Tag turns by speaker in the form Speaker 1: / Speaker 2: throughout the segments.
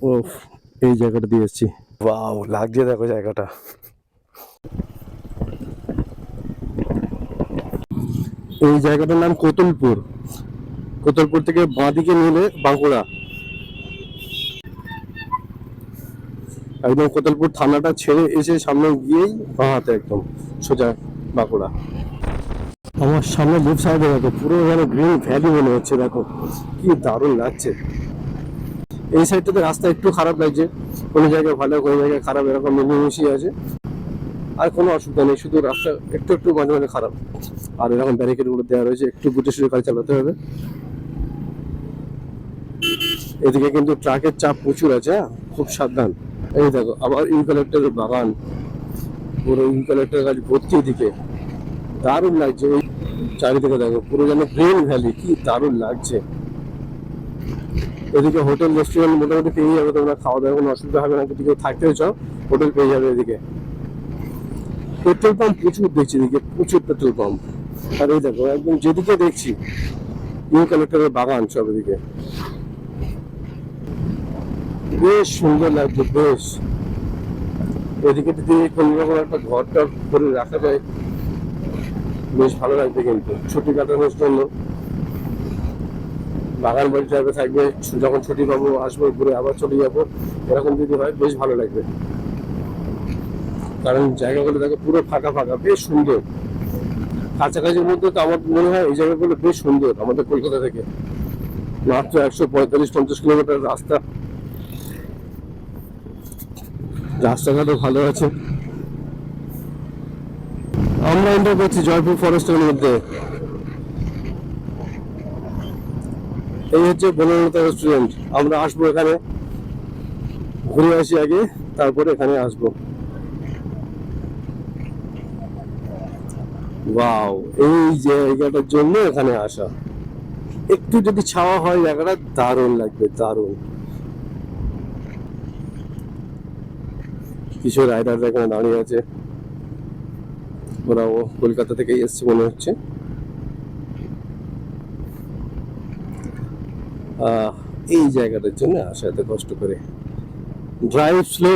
Speaker 1: ও, এই জায়গাটা দিয়ে এসছি। ওয়াও, লাগছে দেখো জায়গাটা। এই জায়গাটার নাম কোতুলপুর। কোতুলপুর থেকে বাঁদিকে নিলে বাঁকুড়া। একদম কোতুলপুর থানাটা ছেড়ে এসে সামনে গিয়েই বাঁ হাতে একদম সোজা বাঁকুড়া। আমার সামনে লেফট সাইডে দেখো পুরো যেন গ্রিন ভ্যালি মনে হচ্ছে, দেখো কি দারুণ লাগছে। এই সাইডটাতে রাস্তা একটু খারাপ লাগছে, কোনো জায়গায় ভালো কোনো জায়গায় খারাপ, এরকম মিলিয়ে আছে। আর কোনো অসুবিধা নেই, শুধু রাস্তা একটু একটু মাঝে মাঝে খারাপ। আর এরকম ব্যারিকেড গুলো দেওয়া রয়েছে, একটু বুঝে সুঝে গাড়ি চালাতে হবে। এদিকে কিন্তু ট্রাকের চাপ প্রচুর আছে, হ্যাঁ, খুব সাবধান। এই দেখো আবার ইউক্যালিপ্টাসের বাগান, পুরো ইউক্যালিপ্টাস গাছ ভর্তি এদিকে, দারুণ লাগছে। ওই চারিদিকে দেখো পুরো যেন গ্রিন ভ্যালি, কি দারুণ লাগছে। এদিকে হোটেল রেস্টুরেন্ট মোটামুটি পেয়ে যাবে তোমরা, খাওয়া দাওয়ার কোনো অসুবিধা হবে না। যদি কেউ থাকতে চাও হোটেল পেয়ে যাবে এদিকে। পেট্রোল পাম্প প্রচুর দেখছি এদিকে, প্রচুর পেট্রোল পাম্প। আর এই দেখো একদম যেদিকে দেখছি ইউক্যালিপ্টাসের বাগান সব এদিকে, বেশ সুন্দর লাগছে বেশ। এদিকে যদি কোনো রকম একটা ঘরটা করে রাখা যায় বেশ ভালো লাগবে, কিন্তু ছুটি কাটানোর জন্য বাগান বাড়ি টাইপে থাকবে। যখন ছুটি পাবো আসবো, ঘুরে আবার চলে যাবো, এরকম যদি হয় বেশ ভালো লাগবে। কারণ জায়গাগুলো দেখো পুরো ফাঁকা ফাঁকা, বেশ সুন্দর। কাছাকাছির মধ্যে তো আমার মনে হয় এই জায়গাগুলো বেশ সুন্দর। আমাদের কলকাতা থেকে মাত্র 145-50 কিলোমিটার রাস্তা, রাস্তাঘাটও ভালো আছে। আমরা এন্টার করছি জয়পুর ফরেস্টের মধ্যে। এই হচ্ছে বনলতা রেস্টুরেন্ট। আমরা আসবো এখানে, ঘুরে আসি আগে, তারপরে এখানে আসবো। ওয়াও, এই জায়গাটার জন্য এখানে আসা। একটু যদি ছাওয়া হয় জায়গাটা দারুণ লাগবে, দারুণ। কিছু রাইডার এখানে দাঁড়িয়ে আছে, ওরাও কলকাতা থেকেই এসছে মনে হচ্ছে। এই জায়গাটার জন্য আসা এত কষ্ট করে। ড্রাইভ স্লো,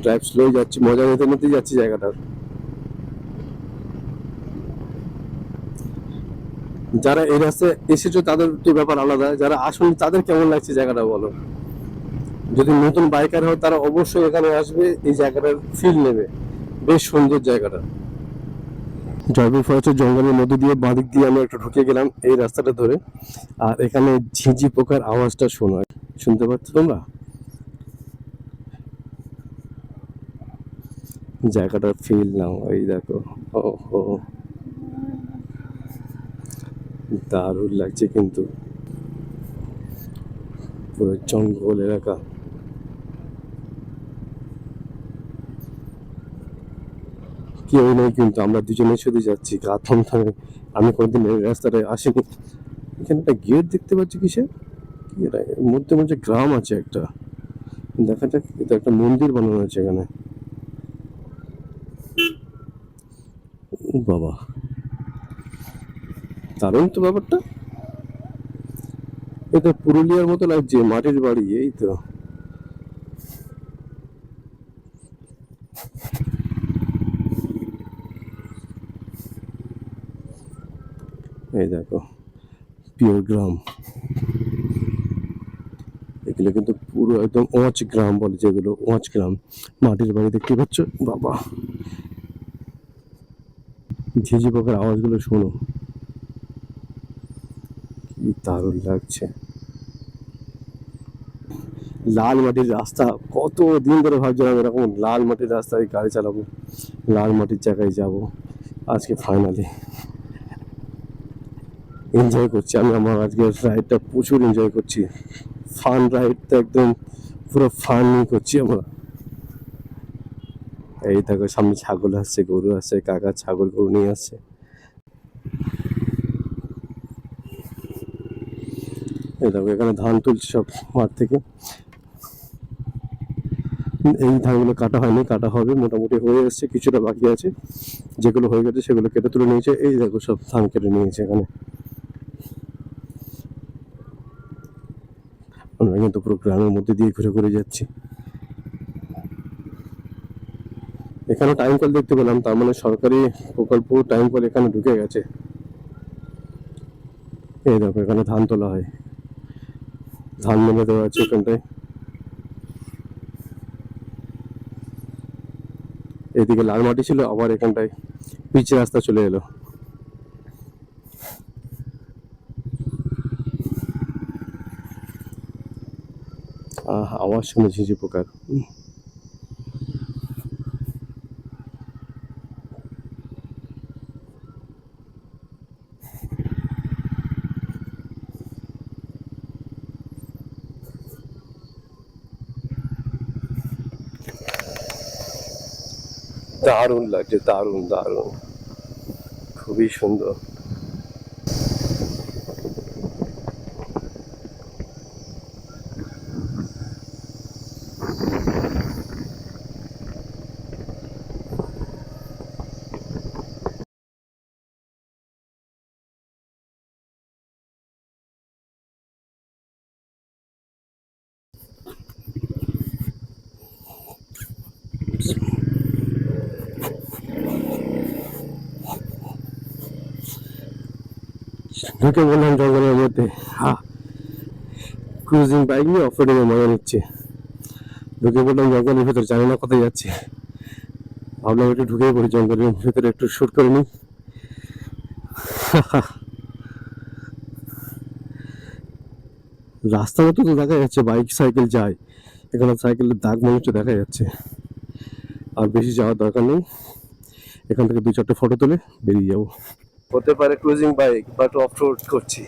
Speaker 1: ড্রাইভ স্লো যাচ্ছি, মজা নিতে নিতেই যাচ্ছি জায়গাটার। যারা এই রাস্তায় এসেছো তাদের তো ব্যাপার আলাদা, যারা আসলে তাদের কেমন লাগছে জায়গাটা বলো। যদি নতুন বাইকার হয় তারা অবশ্যই এখানে আসবে, এই জায়গাটার ফিল নেবে, বেশ সুন্দর জায়গাটা। জয়পুর ফরেস্টের জঙ্গলের মধ্যে দিয়ে বাঁদিক দিয়ে আমরা একটু ঢুকে গেলাম এই রাস্তাটা ধরে। আর এখানে ঝিঁঝি পোকার আওয়াজটা শোনা, শুনতে পাচ্ছ তোমরা? জায়গাটার ফিল নাও, এই দেখো। ও হো, দারুণ লাগছে কিন্তু, পুরো জঙ্গল এলাকা। কেউ নেই কিন্তু আমরা দুজনে শুধু যাচ্ছি গা থমথমে। আমি কোনোদিন এই রাস্তাটায় আসিনি। এখানে একটা গেট দেখতে পাচ্ছি, কিসের কি এটা? এর মধ্যে মধ্যে গ্রাম আছে একটা, দেখা যাক। এটা একটা মন্দির বানানো হয়েছে এখানে। ও বাবা, দারুণ তো ব্যাপারটা। এটা পুরুলিয়ার মতো লাগছে, মাটির বাড়ি, এই তো। এই দেখো পিওর গ্রাম। এগুলো কিন্তু পুরো একদম ওঁচ গ্রাম বলে, যেগুলো ওঁচ গ্রাম। মাটির বাড়ি দেখতে পাচ্ছ, বাবা। ঝিঝি পোকার আওয়াজগুলো শোনো, কি দারুণ লাগছে। লাল মাটির রাস্তা, কত দিন ধরে ভাবছিলাম এরকম লাল মাটির রাস্তায় গাড়ি চালাবো, লাল মাটির জায়গায় যাব। আজকে ফাইনালি এনজয় করছি আমি আমার আজকের রাইডটা, প্রচুর এনজয় করছি। ফান রাইডটা একদম পুরো ফানই করছি আমরা। এই দেখো সামনে ছাগল আসছে, গরু আসছে, কাকা ছাগল গরু নিয়ে আসছে। এই দেখো এখানে ধান তুলছে সব মাঠ থেকে। এই ধানগুলো কাটা হয়নি, কাটা হবে, মোটামুটি হয়ে এসছে, কিছুটা বাকি আছে। যেগুলো হয়ে গেছে সেগুলো কেটে তুলে নিয়েছে। এই দেখো সব ধান কেটে নিয়েছে এখানে। আমরা কিন্তু পুরো গ্রামের মধ্যে দিয়ে ঘুরে ঘুরে যাচ্ছি। এখানে টাইম কল দেখতে পেলাম, তার মানে সরকারি প্রকল্প টাইম কল এখানে ঢুকে গেছে। এই দেখো এখানে ধান তোলা হয়, ধান মেলে দেওয়া আছে এখানটায়। এদিকে লাল মাটি ছিল, আবার এখানটায় পিচ রাস্তা চলে এলো। আওয়াজ শুনে ঝিঝি পোকার। দারুণ লাগছে, দারুণ দারুণ, খুবই সুন্দর। ঢুকে বললাম জঙ্গলের মধ্যে, ক্রুজিং বাইক নিয়ে অফ রোডিং এর মজা নিচ্ছে। ঢুকে বললাম জঙ্গলের ভেতর, জানি না কোথায় যাচ্ছে, ভাবলাম একটু ঢুকেই পড়ি জঙ্গলের ভেতরে, একটু শুট করে নিই। রাস্তা মতো তো দেখা যাচ্ছে, বাইক সাইকেল যায়, এখানে সাইকেলের দাগ মনে হচ্ছে দেখা যাচ্ছে। আর বেশি যাওয়ার দরকার নেই, এখান থেকে 2-4টে ফটো তুলে বেরিয়ে যাবো। হতে পারে cruising bike, but of road করছি।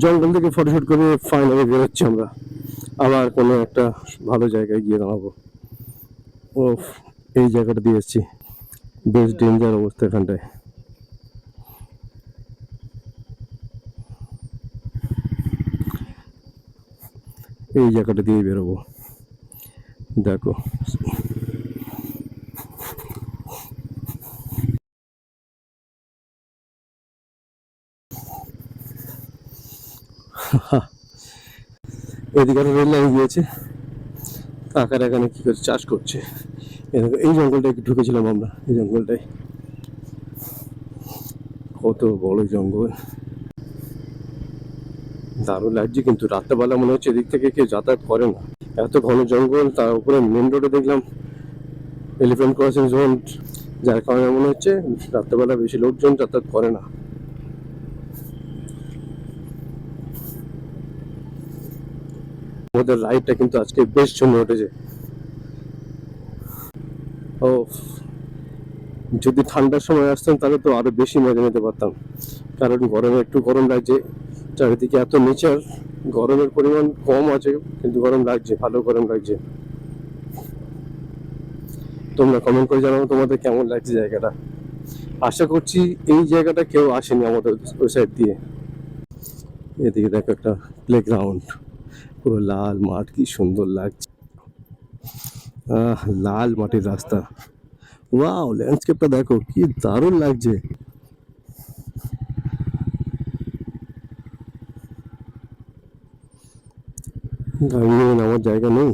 Speaker 1: জঙ্গল থেকে ফটোশুট করে ফাইনালি বেরোচ্ছি আমরা, আবার কোনো একটা ভালো জায়গায় গিয়ে দাঁড়াবো। ও, এই জায়গাটা দিয়ে এসছি, বেশ ডেঞ্জার অবস্থা এখানটায়। এই জায়গাটা দিয়ে বেরোবো, দেখো। এদিকে রেল লাইন গিয়েছে, কাকারা এখানে কি করে চাষ করছে। এই জঙ্গলটায় ঢুকেছিলাম আমরা, এই জঙ্গলটায় কত বড় জঙ্গল, দারুণ লাগছে। কিন্তু রাত্রেবেলা মনে হচ্ছে এদিক থেকে কেউ যাতায়াত করে না, এত ঘন জঙ্গল। তার উপরে মেন রোডে দেখলাম এলিফ্যান্ট ক্রসিং জোন, যার কারণে মনে হচ্ছে রাত্রেবেলা বেশি লোকজন যাতায়াত করে না। আমাদের রাইডটা কিন্তু আজকে বেশ জমে উঠেছে। ও, যদি ঠান্ডার সময় আসতাম তাহলে তো আরো বেশি মজা নিতে পারতাম, কারণ গরমে একটু গরম লাগছে, চারিদিকে এত নেচার, গরমের পরিমাণ কম আছে কিন্তু গরম লাগছে, ভালো গরম লাগছে। তোমরা কমেন্ট করে জানাবো তোমাদের কেমন লাগছে জায়গাটা। আশা করছি এই জায়গাটা কেউ আসেনি আমাদের ওই সাইড দিয়ে। এদিকে দেখো একটা প্লে গ্রাউন্ড, পুরো লাল মাঠ, কি সুন্দর লাগছে। লাল মাটির রাস্তা, ওয়াও, ল্যান্ডস্কেপটা দেখো কি দারুণ লাগছে। গাড়ি নিয়ে নামার জায়গা নেই,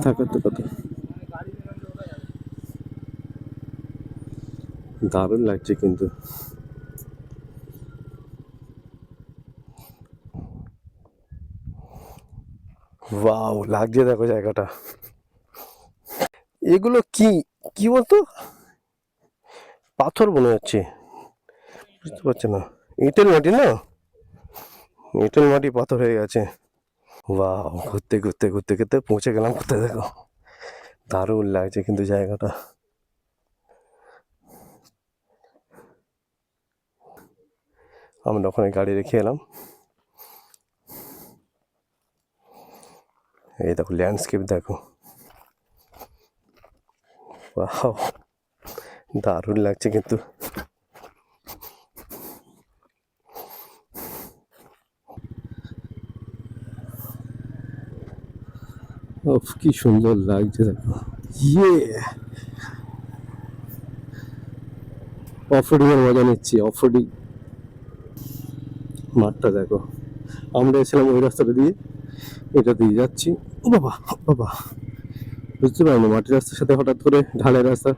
Speaker 1: থাকার তো কথা। দারুণ লাগছে কিন্তু। ওয়াও, লাগছে দেখো জায়গাটা। এগুলো কি, কি বলতো, পাথর মনে হচ্ছে, বুঝতে পারছি না। ইটের মাটি না, ইটের মাটি পাথর হয়ে গেছে। ওয়াও, ঘুরতে ঘুরতে ঘুরতে ঘুরতে পৌঁছে গেলাম কোথায় দেখো। দারুণ লাগছে কিন্তু জায়গাটা। আমরা ওখানে গাড়ি রেখে এলাম। এই দেখো ল্যান্ডস্কেপ দেখো, ওয়াও, দারুণ লাগছে কিন্তু। কি সুন্দর লাগছে দেখো। ইয়ে, অফরোডিং এর মজা নিচ্ছি, অফরোডিং। মাঠটা দেখো, আমরা এসেছিলাম ওই রাস্তাটা দিয়ে, এটা দিয়ে যাচ্ছি। ও বাবা, বাবা, বুঝতে পারিনি মাটির রাস্তার সাথে হঠাৎ করে ঢালাই রাস্তা।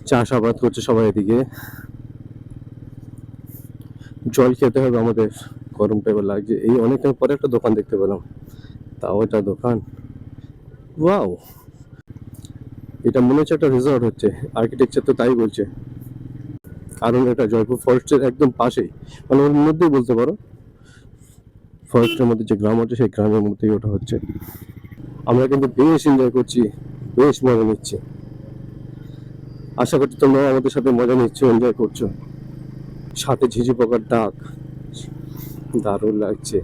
Speaker 1: চাষাবাদ করছে সবাই এদিকে, জল খেতে হবে আমাদের, গরমটা এবার লাগছে। এই অনেকদিন পরে একটা দোকান দেখতে পেলাম, তাও এটা দোকান। ওয়াও, এটা মনে হচ্ছে একটা রিসর্ট হচ্ছে, আর্কিটেকচার তো তাই বলছে, কারণ এটা জয়পুর ফরেস্টের একদম পাশেই, মানে ওর মধ্যেই বলতে পারো। ফরেস্টের মধ্যে যে গ্রাম আছে সেই গ্রামের মধ্যেই ওটা হচ্ছে। আমরা কিন্তু বেশ এনজয় করছি, বেশ মজা নিচ্ছি। আশা করছি তোমরা আমাদের সাথে মজা নিচ্ছ, এনজয় করছো। সাথে ঝিঝি পোকার ডাক, দারুণ লাগছে।